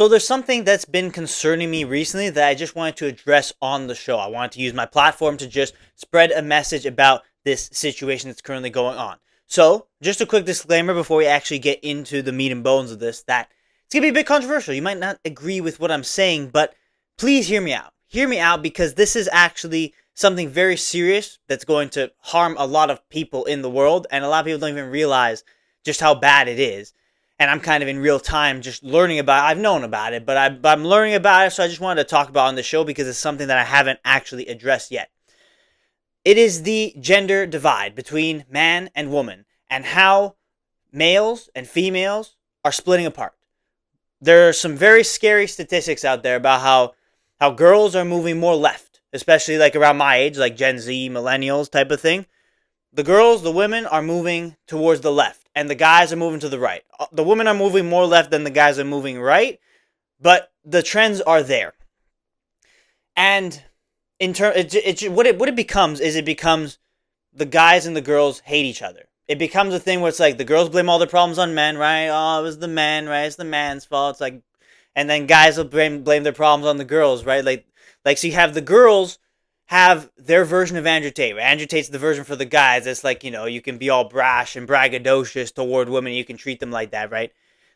So there's something that's been concerning me recently that I just wanted to address on the show. I wanted to use my platform to just spread a message about this situation that's currently going on. So, just a quick disclaimer before we actually get into the meat and bones of this, that it's going to be a bit controversial. You might not agree with what I'm saying, but please hear me out. Hear me out, because this is actually something very serious that's going to harm a lot of people in the world, and a lot of people don't even realize just how bad it is. And I'm kind of in real time just learning about it. I've known about it, but I'm learning about it, so I just wanted to talk about it on the show because it's something that I haven't actually addressed yet. It is the gender divide between man and woman, and how males and females are splitting apart. There are some very scary statistics out there about how girls are moving more left, especially like around my age, like Gen Z, millennials type of thing. The girls, the women are moving towards the left, and the guys are moving to the right. The women are moving more left than the guys are moving right, but the trends are there. And in turn, what it becomes is, it becomes the guys and the girls hate each other. It becomes a thing where it's like the girls blame all their problems on men, right? Oh, it was the man, right? It's the man's fault. It's like, and then guys will blame their problems on the girls, right? Like so you have the girls have their version of Andrew Tate. Andrew Tate's the version for the guys. It's like, you can be all brash and braggadocious toward women. You can treat them like that, right?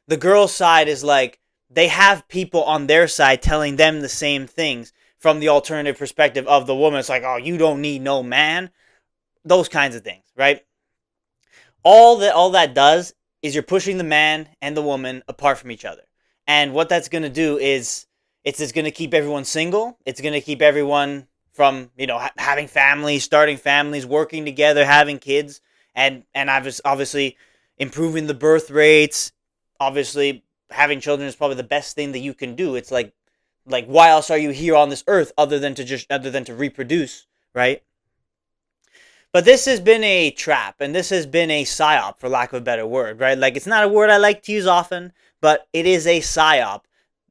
The girls' side is like, they have people on their side telling them the same things from the alternative perspective of the woman. It's like, oh, you don't need no man. Those kinds of things, right? All that does is you're pushing the man and the woman apart from each other. And what that's going to do is it's just going to keep everyone single. It's going to keep everyone from, having families, starting families, working together, having kids, and obviously improving the birth rates. Obviously, having children is probably the best thing that you can do. It's like why else are you here on this earth other than to reproduce, right? But this has been a trap, and this has been a psyop, for lack of a better word, right? Like, it's not a word I like to use often, but it is a psyop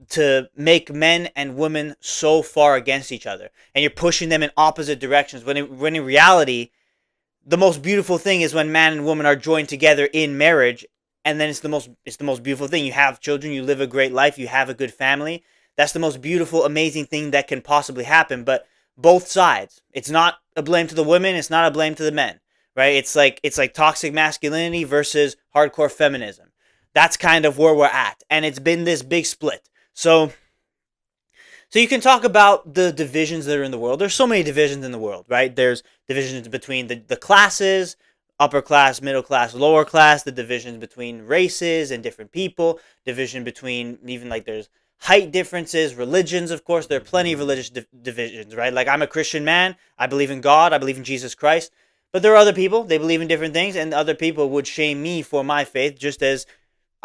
to make men and women so far against each other, and you're pushing them in opposite directions. When in reality, the most beautiful thing is when man and woman are joined together in marriage, and then it's the most beautiful thing. You have children, you live a great life, you have a good family. That's the most beautiful, amazing thing that can possibly happen. But both sides, it's not a blame to the women, it's not a blame to the men, right? It's like toxic masculinity versus hardcore feminism. That's kind of where we're at, and it's been this big split. So you can talk about the divisions that are in the world. There's so many divisions in the world, right? There's divisions between the classes, upper class, middle class, lower class, the divisions between races and different people, division between even like there's height differences, religions, of course. There are plenty of religious divisions, right? Like, I'm a Christian man. I believe in God. I believe in Jesus Christ. But there are other people. They believe in different things, and other people would shame me for my faith, just as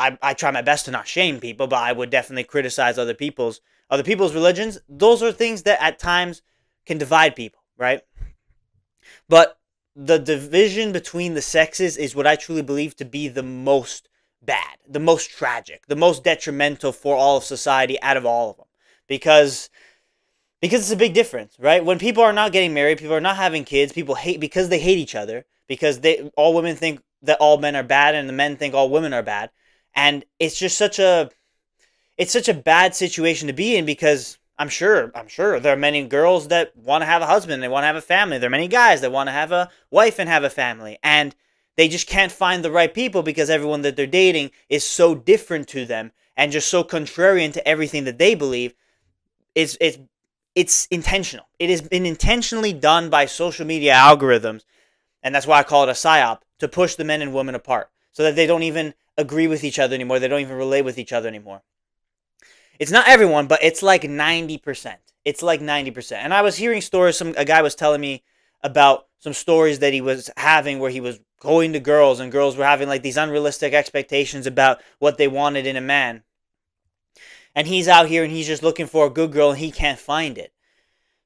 I try my best to not shame people, but I would definitely criticize other people's religions. Those are things that at times can divide people, right? But the division between the sexes is what I truly believe to be the most bad, the most tragic, the most detrimental for all of society out of all of them. Because it's a big difference, right? When people are not getting married, people are not having kids, people hate because they hate each other, because all women think that all men are bad and the men think all women are bad. And it's just such a bad situation to be in, because I'm sure there are many girls that want to have a husband, they want to have a family. There are many guys that want to have a wife and have a family, and they just can't find the right people because everyone that they're dating is so different to them and just so contrarian to everything that they believe. It's intentional. It has been intentionally done by social media algorithms, and that's why I call it a psyop, to push the men and women apart so that they don't even agree with each other anymore. They don't even relate with each other anymore. It's not everyone, but it's like 90%. It's like 90%. And I was hearing stories, a guy was telling me about some stories that he was having where he was going to girls, and girls were having like these unrealistic expectations about what they wanted in a man. And he's out here and he's just looking for a good girl and he can't find it.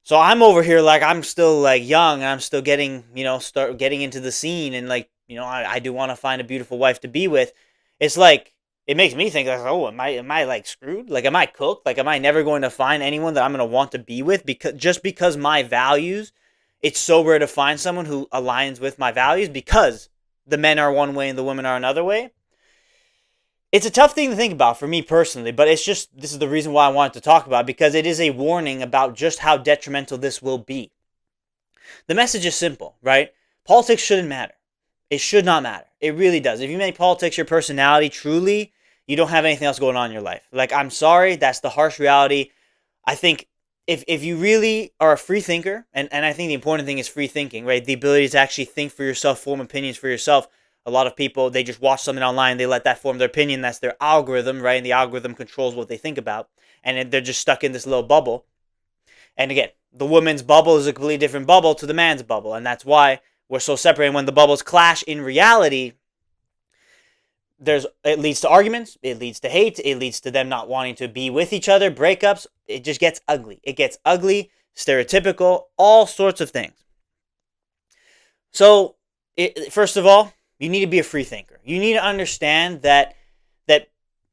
So I'm over here like, I'm still like young and I'm still getting, start getting into the scene, and like, I do want to find a beautiful wife to be with. It's like, it makes me think like, oh, am I like screwed? Like, am I cooked? Like, am I never going to find anyone that I'm going to want to be with because my values, it's so rare to find someone who aligns with my values because the men are one way and the women are another way. It's a tough thing to think about for me personally, but it's just, this is the reason why I wanted to talk about it, because it is a warning about just how detrimental this will be. The message is simple, right? Politics shouldn't matter. It should not matter. It really does. If you make politics your personality, truly, you don't have anything else going on in your life. Like, I'm sorry, that's the harsh reality. I think if you really are a free thinker, and I think the important thing is free thinking, right? The ability to actually think for yourself, form opinions for yourself. A lot of people, they just watch something online, they let that form their opinion. That's their algorithm, right? And the algorithm controls what they think about. And they're just stuck in this little bubble. And again, the woman's bubble is a completely different bubble to the man's bubble. And that's why we're so separated. When the bubbles clash in reality, it leads to arguments, it leads to hate, it leads to them not wanting to be with each other, breakups. It just gets ugly. It gets ugly, stereotypical, all sorts of things. So, first of all, you need to be a free thinker. You need to understand that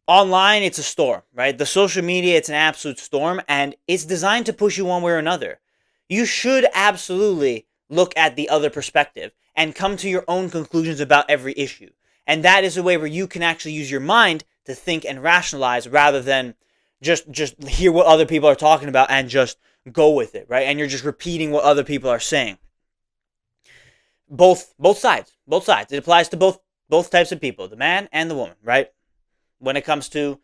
online, it's a storm, right? The social media, it's an absolute storm, and it's designed to push you one way or another. You should absolutely look at the other perspective and come to your own conclusions about every issue. And that is a way where you can actually use your mind to think and rationalize rather than just hear what other people are talking about and just go with it, right? And you're just repeating what other people are saying. Both sides. It applies to both types of people, the man and the woman, right? When it comes to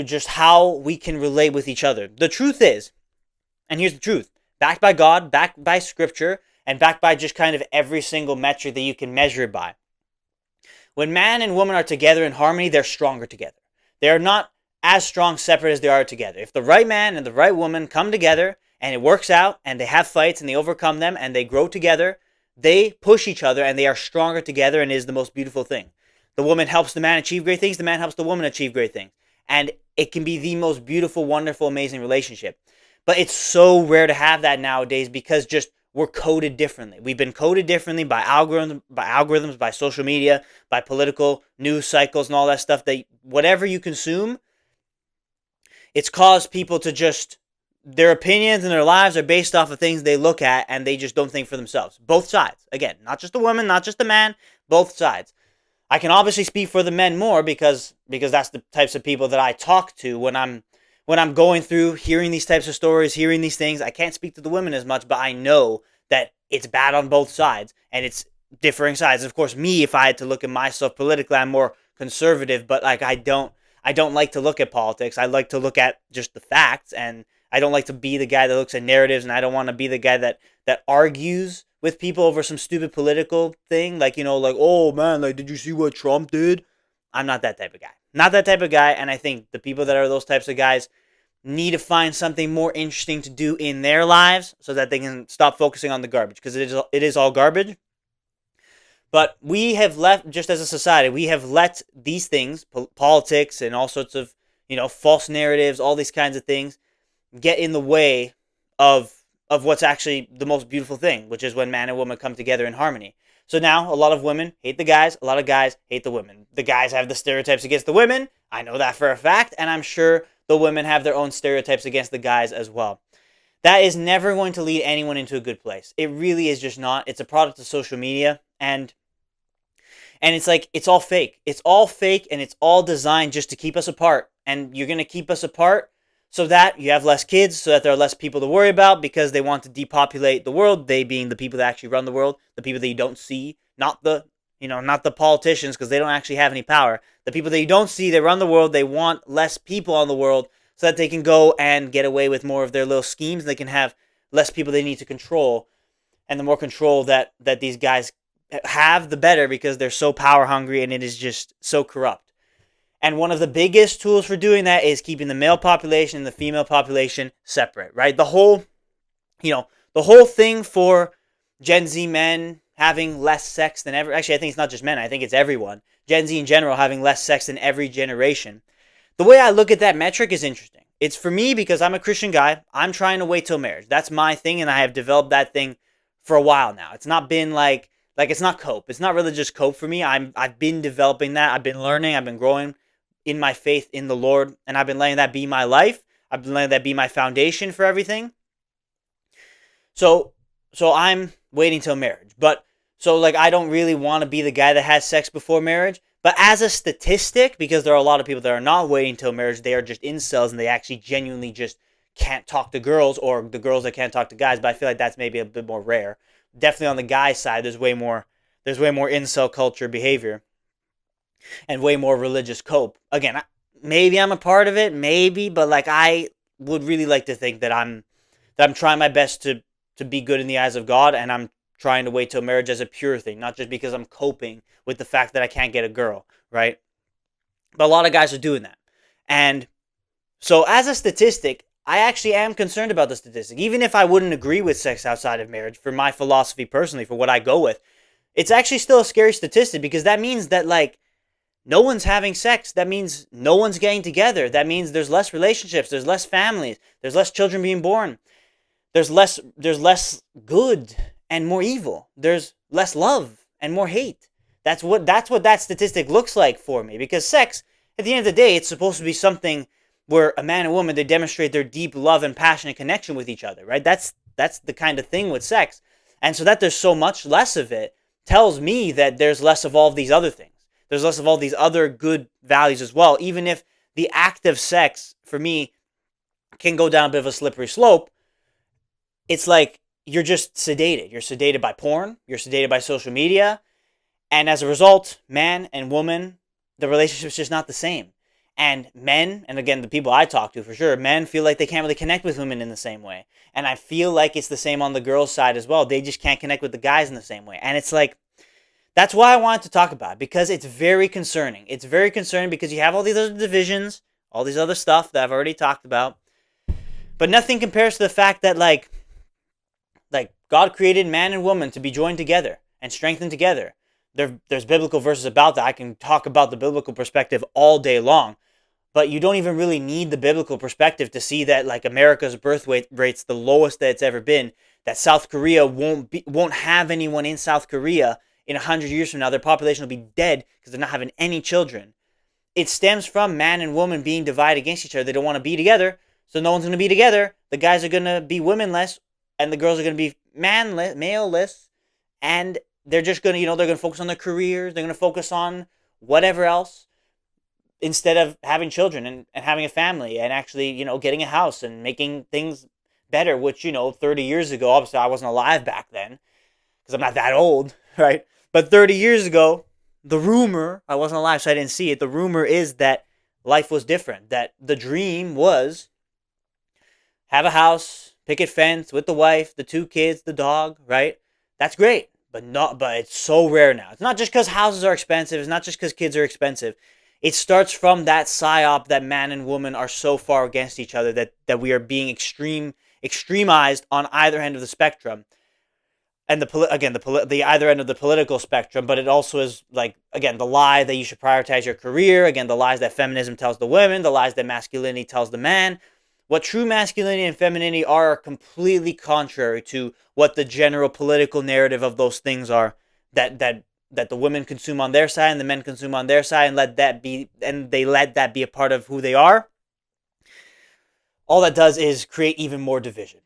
just how we can relate with each other. The truth is, and here's the truth, backed by God, backed by scripture, and backed by just kind of every single metric that you can measure it by. When man and woman are together in harmony, they're stronger together. They are not as strong separate as they are together. If the right man and the right woman come together and it works out and they have fights and they overcome them and they grow together, they push each other and they are stronger together, and it is the most beautiful thing. The woman helps the man achieve great things. The man helps the woman achieve great things. And it can be the most beautiful, wonderful, amazing relationship. But it's so rare to have that nowadays because just we're coded differently. We've been coded differently by algorithms, by social media, by political news cycles and all that stuff. That whatever you consume, it's caused people to just, their opinions and their lives are based off of things they look at and they just don't think for themselves. Both sides. Again, not just the woman, not just the man, both sides. I can obviously speak for the men more because that's the types of people that I talk to when I'm going through hearing these types of stories, hearing these things. I can't speak to the women as much, but I know that it's bad on both sides and it's differing sides. Of course, me, if I had to look at myself politically, I'm more conservative, but like I don't like to look at politics. I like to look at just the facts, and I don't like to be the guy that looks at narratives, and I don't want to be the guy that argues with people over some stupid political thing, like, like, oh man, like, did you see what Trump did? I'm not that type of guy. Not that type of guy, and I think the people that are those types of guys need to find something more interesting to do in their lives so that they can stop focusing on the garbage, because it is all garbage. But we have left, just as a society, we have let these things, politics and all sorts of, false narratives, all these kinds of things, get in the way of what's actually the most beautiful thing, which is when man and woman come together in harmony. So now a lot of women hate the guys, a lot of guys hate the women. The guys have the stereotypes against the women. I know that for a fact, and I'm sure the women have their own stereotypes against the guys as well. That is never going to lead anyone into a good place. It really is just not. It's a product of social media, and it's like, it's all fake. It's all fake, and it's all designed just to keep us apart. And you're going to keep us apart so that you have less kids, so that there are less people to worry about, because they want to depopulate the world, they being the people that actually run the world, the people that you don't see, not the politicians, because they don't actually have any power. The people that you don't see, they run the world, they want less people on the world so that they can go and get away with more of their little schemes. They can have less people they need to control, and the more control that these guys have, the better, because they're so power hungry and it is just so corrupt. And one of the biggest tools for doing that is keeping the male population and the female population separate, right? The whole thing for Gen Z men having less sex than ever. Actually, I think it's not just men. I think it's everyone. Gen Z in general having less sex than every generation. The way I look at that metric is interesting. It's for me because I'm a Christian guy. I'm trying to wait till marriage. That's my thing, and I have developed that thing for a while now. It's not been like it's not cope. It's not really just cope for me. I've been developing that. I've been learning. I've been growing in my faith in the Lord, and I've been letting that be my life. I've been letting that be my foundation for everything. So I'm waiting till marriage. But so I don't really want to be the guy that has sex before marriage, But as a statistic, because there are a lot of people that are not waiting until marriage, they are just incels and they actually genuinely just can't talk to girls, or the girls that can't talk to guys. But I feel like that's maybe a bit more rare. Definitely on the guy side, there's way more incel culture behavior and way more religious cope. Again, maybe I'm a part of it, maybe, but like I would really like to think that I'm trying my best to be good in the eyes of God, and I'm trying to wait till marriage as a pure thing, not just because I'm coping with the fact that I can't get a girl, right? But a lot of guys are doing that. And so as a statistic, I actually am concerned about the statistic. Even if I wouldn't agree with sex outside of marriage, for my philosophy personally, for what I go with, it's actually still a scary statistic, because that means that like no one's having sex. That means no one's getting together. That means there's less relationships, there's less families, there's less children being born. There's less good and more evil. There's less love and more hate. That's what that statistic looks like for me, because sex, at the end of the day, it's supposed to be something where a man and woman, they demonstrate their deep love and passionate connection with each other, right? That's the kind of thing with sex. And so that there's so much less of it tells me that there's less of all of these other things. There's less of all these other good values as well, even if the act of sex for me can go down a bit of a slippery slope. It's like you're just sedated. You're sedated by porn, you're sedated by social media, and as a result, man and woman, the relationship's just not the same. And men, and again, the people I talk to for sure, men feel like they can't really connect with women in the same way. And I feel like it's the same on the girls' side as well. They just can't connect with the guys in the same way. And it's like, that's why I wanted to talk about it, because it's very concerning. It's very concerning because you have all these other divisions, all these other stuff that I've already talked about. But nothing compares to the fact that like God created man and woman to be joined together and strengthened together. There's biblical verses about that. I can talk about the biblical perspective all day long, but you don't even really need the biblical perspective to see that like America's birth rate's the lowest that it's ever been. That South Korea won't have anyone in South Korea in 100 years from now. Their population will be dead because they're not having any children. It stems from man and woman being divided against each other. They don't want to be together, so no one's going to be together. The guys are going to be womenless, and the girls are going to be manless, maleless, and they're just going to, they're going to focus on their careers. They're going to focus on whatever else instead of having children and having a family and actually, getting a house and making things better, which, 30 years ago, obviously I wasn't alive back then because I'm not that old, right? But 30 years ago, the rumor, I wasn't alive, so I didn't see it. The rumor is that life was different, that the dream was have a house, picket fence with the wife, the 2 kids, the dog, right? That's great. But it's so rare now. It's not just because houses are expensive. It's not just because kids are expensive. It starts from that psyop that man and woman are so far against each other that we are being extremized on either end of the spectrum, and the either end of the political spectrum. But it also is like, again, the lie that you should prioritize your career. Again, the lies that feminism tells the women. The lies that masculinity tells the man. What true masculinity and femininity are completely contrary to what the general political narrative of those things are, that the women consume on their side and the men consume on their side, and they let that be a part of who they are. All that does is create even more division.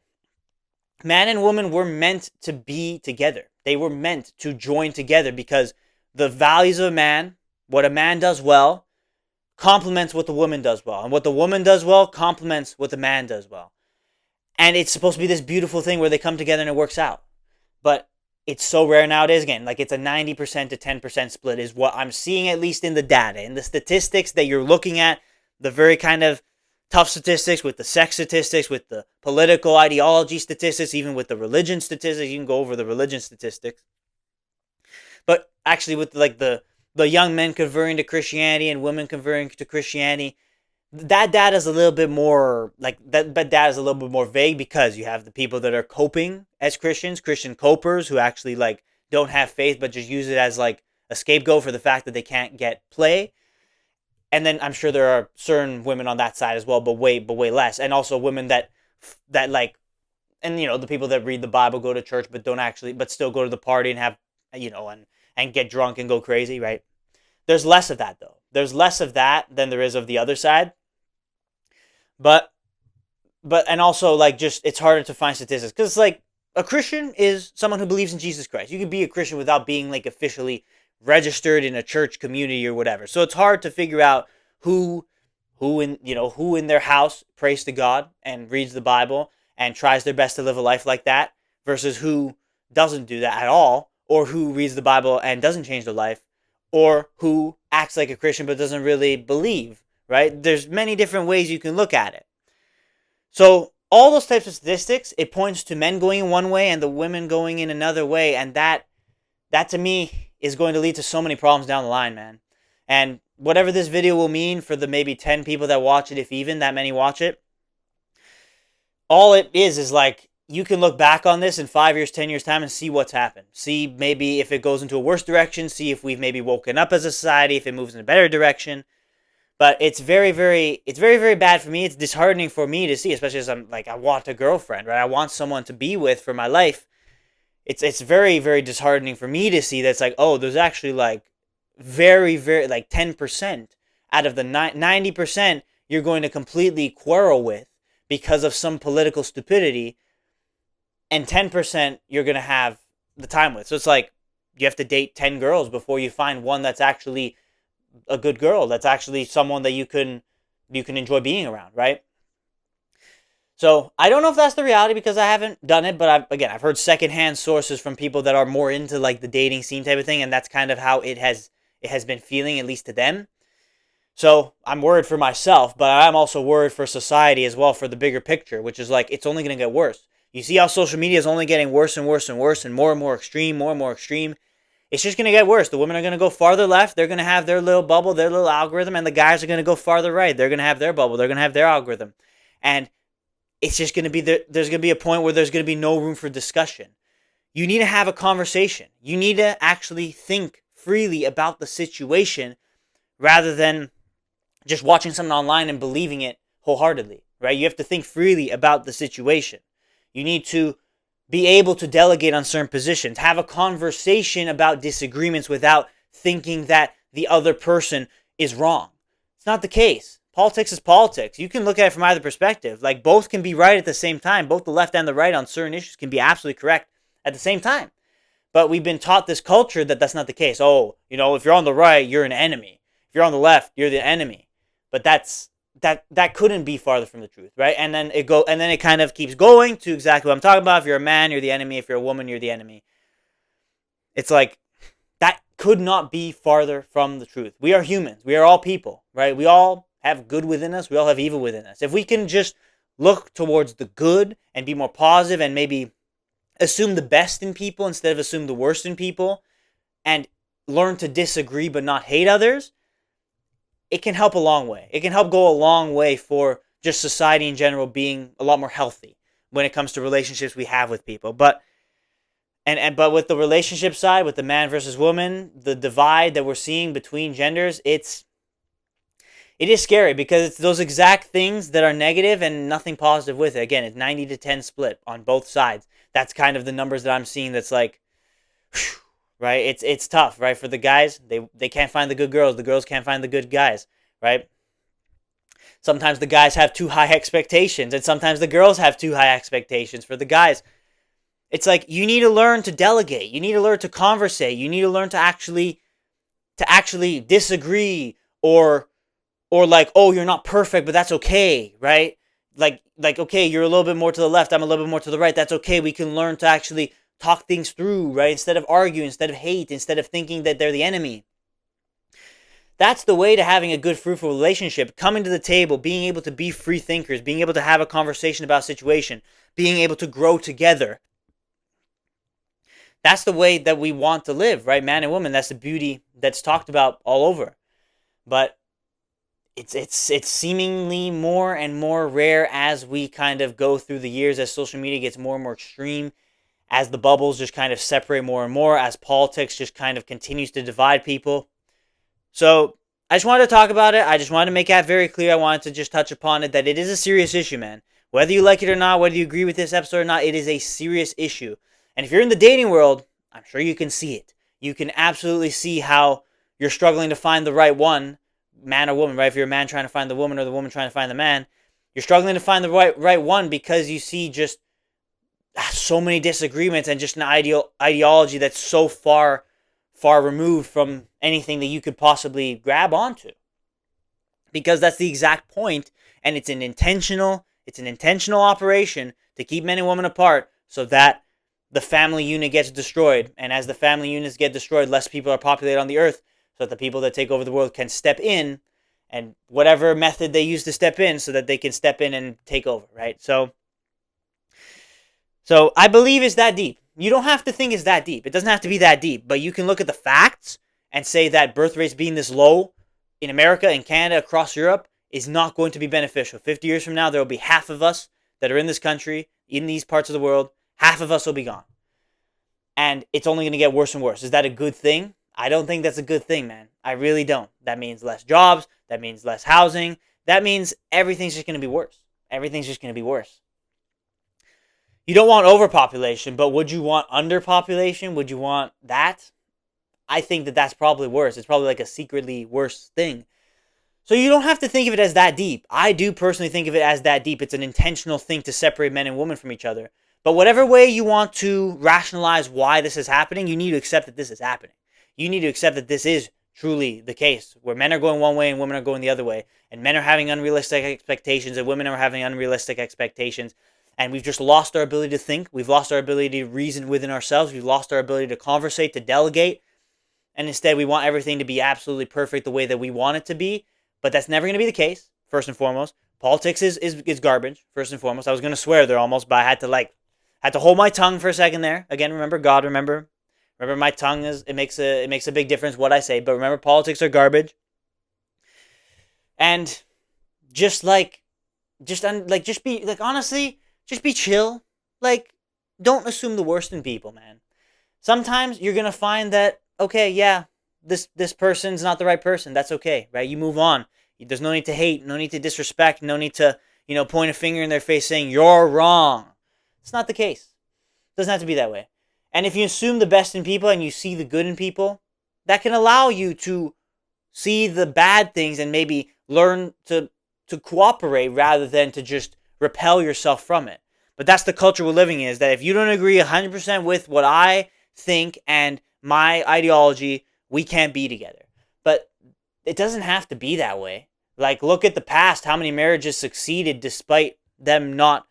Man and woman were meant to be together. They were meant to join together because the values of a man, what a man does well, complements what the woman does well. And what the woman does well complements what the man does well. And it's supposed to be this beautiful thing where they come together and it works out. But it's so rare nowadays. Again, like it's a 90% to 10% split is what I'm seeing, at least in the data. In the statistics that you're looking at, the very kind of tough statistics, with the sex statistics, with the political ideology statistics, even with the religion statistics. You can go over the religion statistics. But actually with like the young men converting to Christianity and women converting to Christianity, that data is a little bit more like that data is a little bit more vague, because you have the people that are coping as Christians, Christian copers, who actually like don't have faith but just use it as like a scapegoat for the fact that they can't get play. And then I'm sure there are certain women on that side as well, but way less. And also women that like, and the people that read the Bible, go to church, but still go to the party and have, and get drunk and go crazy, right? There's less of that though. There's less of that than there is of the other side. But and also like just it's harder to find statistics, because like a Christian is someone who believes in Jesus Christ. You could be a Christian without being like officially registered in a church community or whatever. So it's hard to figure out who in their house prays to God and reads the Bible and tries their best to live a life like that versus who doesn't do that at all, or who reads the Bible and doesn't change their life, or who acts like a Christian but doesn't really believe, right? There's many different ways you can look at it. So all those types of statistics, it points to men going in one way and the women going in another way, and that to me is going to lead to so many problems down the line, man. And whatever this video will mean for the maybe 10 people that watch it, if even that many watch it, all it is like, you can look back on this in 5 years, 10 years time and see what's happened. See maybe if it goes into a worse direction, see if we've maybe woken up as a society, if it moves in a better direction. But it's very, very bad for me. It's disheartening for me to see, especially as I want a girlfriend, right? I want someone to be with for my life. It's very, very disheartening for me to see that's like, oh, there's actually like very, very, like 10% out of the 90% you're going to completely quarrel with because of some political stupidity, and 10% you're going to have the time with. So it's like you have to date 10 girls before you find one that's actually a good girl, that's actually someone that you can enjoy being around, right? So I don't know if that's the reality because I haven't done it, but I've heard secondhand sources from people that are more into like the dating scene type of thing, and that's kind of how it has been feeling, at least to them. So I'm worried for myself, but I'm also worried for society as well, for the bigger picture, which is like, it's only going to get worse. You see how social media is only getting worse and worse and worse and more extreme, more and more extreme. It's just going to get worse. The women are going to go farther left. They're going to have their little bubble, their little algorithm, and the guys are going to go farther right. They're going to have their bubble. They're going to have their algorithm. And it's just going to be, there's going to be a point where there's going to be no room for discussion. You need to have a conversation. You need to actually think freely about the situation rather than just watching something online and believing it wholeheartedly, right? You have to think freely about the situation. You need to be able to delegate on certain positions, have a conversation about disagreements without thinking that the other person is wrong. It's not the case. Politics is politics. You can look at it from either perspective. Like, both can be right at the same time. Both the left and the right on certain issues can be absolutely correct at the same time. But we've been taught this culture that that's not the case. Oh, if you're on the right, you're an enemy. If you're on the left, you're the enemy. But that couldn't be farther from the truth, right? And then it kind of keeps going to exactly what I'm talking about. If you're a man, you're the enemy. If you're a woman, you're the enemy. It's like, that could not be farther from the truth. We are humans. We are all people, right? We all have good within us. We all have evil within us. If we can just look towards the good and be more positive and maybe assume the best in people instead of assume the worst in people, and learn to disagree but not hate others, it can help a long way. It can help go a long way for just society in general being a lot more healthy when it comes to relationships we have with people. But with the relationship side, with the man versus woman, the divide that we're seeing between genders, it is scary because it's those exact things that are negative and nothing positive with it. Again, it's 90 to 10 split on both sides. That's kind of the numbers that I'm seeing. That's like, whew, right? It's tough, right? For the guys, they can't find the good girls. The girls can't find the good guys, right? Sometimes the guys have too high expectations, and sometimes the girls have too high expectations for the guys. It's like, you need to learn to delegate. You need to learn to conversate. You need to learn to actually disagree, or like, oh, you're not perfect, but that's okay, right? Like, okay, you're a little bit more to the left, I'm a little bit more to the right. That's okay. We can learn to actually talk things through, right? Instead of arguing, instead of hate, instead of thinking that they're the enemy. That's the way to having a good, fruitful relationship. Coming to the table, being able to be free thinkers, being able to have a conversation about a situation, being able to grow together. That's the way that we want to live, right? Man and woman, that's the beauty that's talked about all over. But it's seemingly more and more rare as we kind of go through the years, as social media gets more and more extreme, as the bubbles just kind of separate more and more, as politics just kind of continues to divide people. So I just wanted to talk about it. I just wanted to make that very clear. I wanted to just touch upon it, that it is a serious issue, man. Whether you like it or not, whether you agree with this episode or not, it is a serious issue. And if you're in the dating world, I'm sure you can see it. You can absolutely see how you're struggling to find the right one, man or woman, right? If you're a man trying to find the woman or the woman trying to find the man, you're struggling to find the right one because you see just so many disagreements and just an ideology that's so far far removed from anything that you could possibly grab onto. Because that's the exact point, and it's an intentional operation to keep men and women apart so that the family unit gets destroyed. And as the family units get destroyed, less people are populated on the earth, so that the people that take over the world can step in, and whatever method they use to step in, so that they can step in and take over, right? So I believe it's that deep. You don't have to think it's that deep. It doesn't have to be that deep, but you can look at the facts and say that birth rates being this low in America, in Canada, across Europe, is not going to be beneficial. 50 years from now, there will be half of us that are in this country, in these parts of the world, half of us will be gone. And it's only going to get worse and worse. Is that a good thing? I don't think that's a good thing, man. I really don't. That means less jobs. That means less housing. That means everything's just going to be worse. Everything's just going to be worse. You don't want overpopulation, but would you want underpopulation? Would you want that? I think that that's probably worse. It's probably like a secretly worse thing. So you don't have to think of it as that deep. I do personally think of it as that deep. It's an intentional thing to separate men and women from each other. But whatever way you want to rationalize why this is happening, you need to accept that this is happening. You need to accept that this is truly the case, where men are going one way and women are going the other way. And men are having unrealistic expectations and women are having unrealistic expectations. And we've just lost our ability to think. We've lost our ability to reason within ourselves. We've lost our ability to conversate, to delegate. And instead, we want everything to be absolutely perfect the way that we want it to be. But that's never going to be the case, first and foremost. Politics is garbage, first and foremost. I was going to swear there almost, but I had to hold my tongue for a second there. Again, remember God, remember my tongue it makes a big difference what I say. But remember, politics are garbage. And honestly, just be chill. Like, don't assume the worst in people, man. Sometimes you're going to find that, okay, yeah, this person's not the right person. That's okay, right? You move on. There's no need to hate, no need to disrespect, no need to, point a finger in their face saying, you're wrong. It's not the case. It doesn't have to be that way. And if you assume the best in people and you see the good in people, that can allow you to see the bad things and maybe learn to cooperate rather than to just repel yourself from it. But that's the culture we're living in, is that if you don't agree 100% with what I think and my ideology, we can't be together. But it doesn't have to be that way. Like, look at the past, how many marriages succeeded despite them not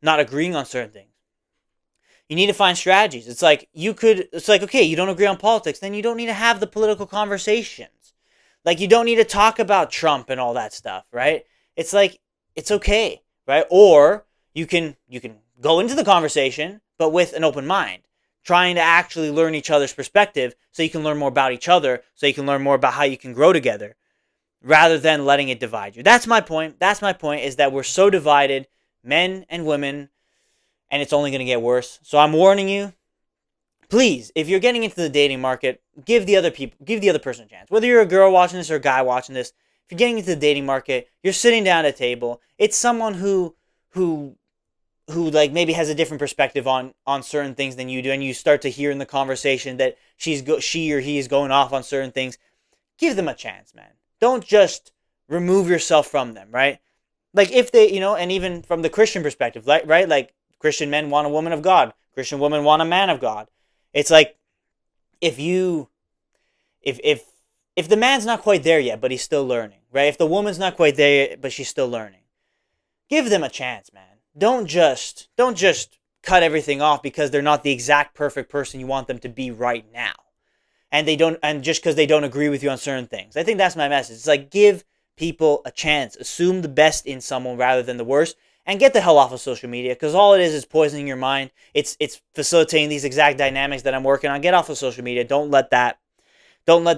agreeing on certain things. You need to find strategies. It's like, okay, you don't agree on politics, then you don't need to have the political conversations. Like, you don't need to talk about Trump and all that stuff, right? It's like, it's okay, right? Or you can go into the conversation, but with an open mind, trying to actually learn each other's perspective so you can learn more about each other, so you can learn more about how you can grow together, rather than letting it divide you. That's my point. That's my point, is that we're so divided, men and women, and it's only going to get worse. So I'm warning you, please, if you're getting into the dating market, give the other person a chance. Whether you're a girl watching this or a guy watching this, if you're getting into the dating market, you're sitting down at a table, it's someone who like maybe has a different perspective on certain things than you do, and you start to hear in the conversation that she or he is going off on certain things. Give them a chance, man. Don't just remove yourself from them, right? Like, if they, and even from the Christian perspective, right? Like, Christian men want a woman of God. Christian women want a man of God. It's like, if the man's not quite there yet, but he's still learning, right? If the woman's not quite there yet, but she's still learning, give them a chance, man. Don't just cut everything off because they're not the exact perfect person you want them to be right now. And just because they don't agree with you on certain things. I think that's my message. It's like, give people a chance. Assume the best in someone rather than the worst. And get the hell off of social media, because all it is poisoning your mind. It's facilitating these exact dynamics that I'm working on. Get off of social media. Don't let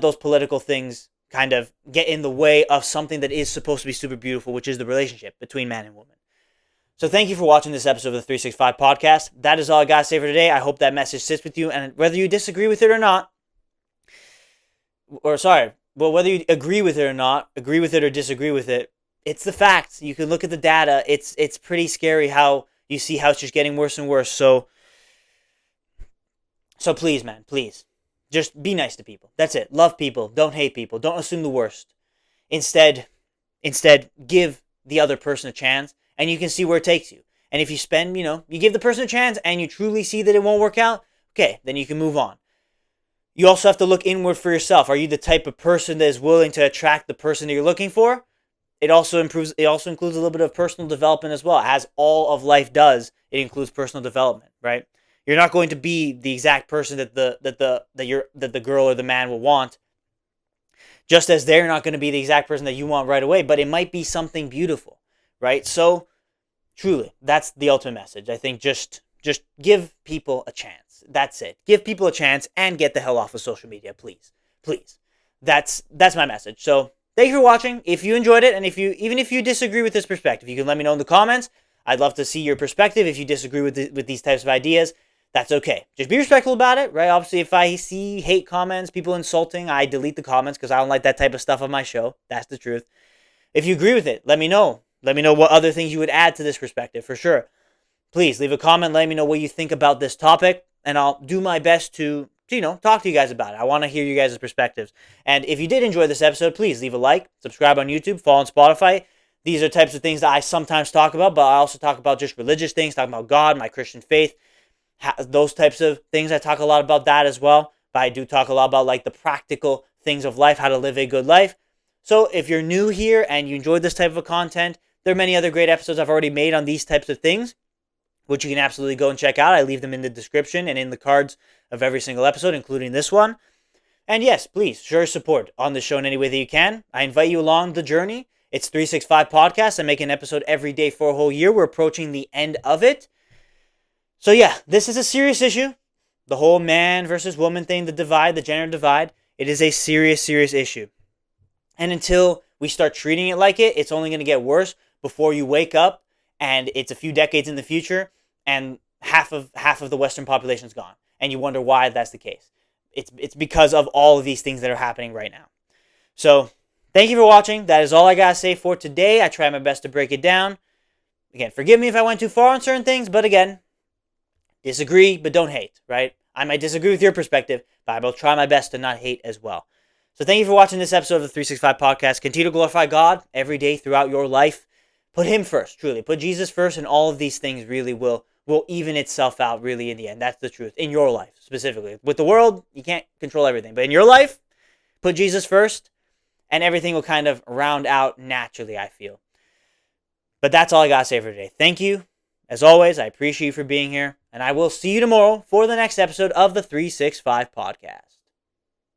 those political things kind of get in the way of something that is supposed to be super beautiful, which is the relationship between man and woman. So thank you for watching this episode of the 365 podcast. That is all I got to say for today. I hope that message sits with you, and whether you disagree with it or not, whether you agree with it or not, agree with it or disagree with it, it's the facts. You can look at the data. It's pretty scary how you see how it's just getting worse and worse. So please, man, please, just be nice to people. That's it. Love people. Don't hate people. Don't assume the worst. Instead, give the other person a chance, and you can see where it takes you. And if you you give the person a chance and you truly see that it won't work out, okay, then you can move on. You also have to look inward for yourself. Are you the type of person that is willing to attract the person that you're looking for? It also includes a little bit of personal development as well. As all of life does, it includes personal development, right? You're not going to be the exact person that the girl or the man will want, just as they're not going to be the exact person that you want right away, but it might be something beautiful, right? So truly, that's the ultimate message. I think just give people a chance. That's it. Give people a chance and get the hell off of social media, please. Please. That's my message. So thank you for watching. If you enjoyed it, and even if you disagree with this perspective, you can let me know in the comments. I'd love to see your perspective. If you disagree with these types of ideas, that's okay. Just be respectful about it, right? Obviously, if I see hate comments, people insulting, I delete the comments because I don't like that type of stuff on my show. That's the truth. If you agree with it, let me know. Let me know what other things you would add to this perspective, for sure. Please leave a comment. Let me know what you think about this topic, and I'll do my best to talk to you guys about it. I want to hear you guys' perspectives. And if you did enjoy this episode, please leave a like, subscribe on YouTube, follow on Spotify. These are types of things that I sometimes talk about, but I also talk about just religious things, talking about God, my Christian faith, those types of things. I talk a lot about that as well, but I do talk a lot about like the practical things of life, how to live a good life. So if you're new here and you enjoyed this type of content, there are many other great episodes I've already made on these types of things, which you can absolutely go and check out. I leave them in the description and in the cards of every single episode, including this one. And yes, please, show your support on the show in any way that you can. I invite you along the journey. It's 365 Podcasts. I make an episode every day for a whole year. We're approaching the end of it. So yeah, this is a serious issue. The whole man versus woman thing, the divide, the gender divide. It is a serious, serious issue. And until we start treating it like it, it's only going to get worse before you wake up and it's a few decades in the future and half of the Western population is gone. And you wonder why that's the case. It's because of all of these things that are happening right now. So thank you for watching. That is all I got to say for today. I tried my best to break it down. Again, forgive me if I went too far on certain things, but again, disagree, but don't hate, right? I might disagree with your perspective, but I will try my best to not hate as well. So thank you for watching this episode of the 365 Podcast. Continue to glorify God every day throughout your life. Put Him first, truly. Put Jesus first, and all of these things really will even itself out, really, in the end. That's the truth. In your life, specifically. With the world, you can't control everything. But in your life, put Jesus first, and everything will kind of round out naturally, I feel. But that's all I got to say for today. Thank you. As always, I appreciate you for being here, and I will see you tomorrow for the next episode of the 365 Podcast.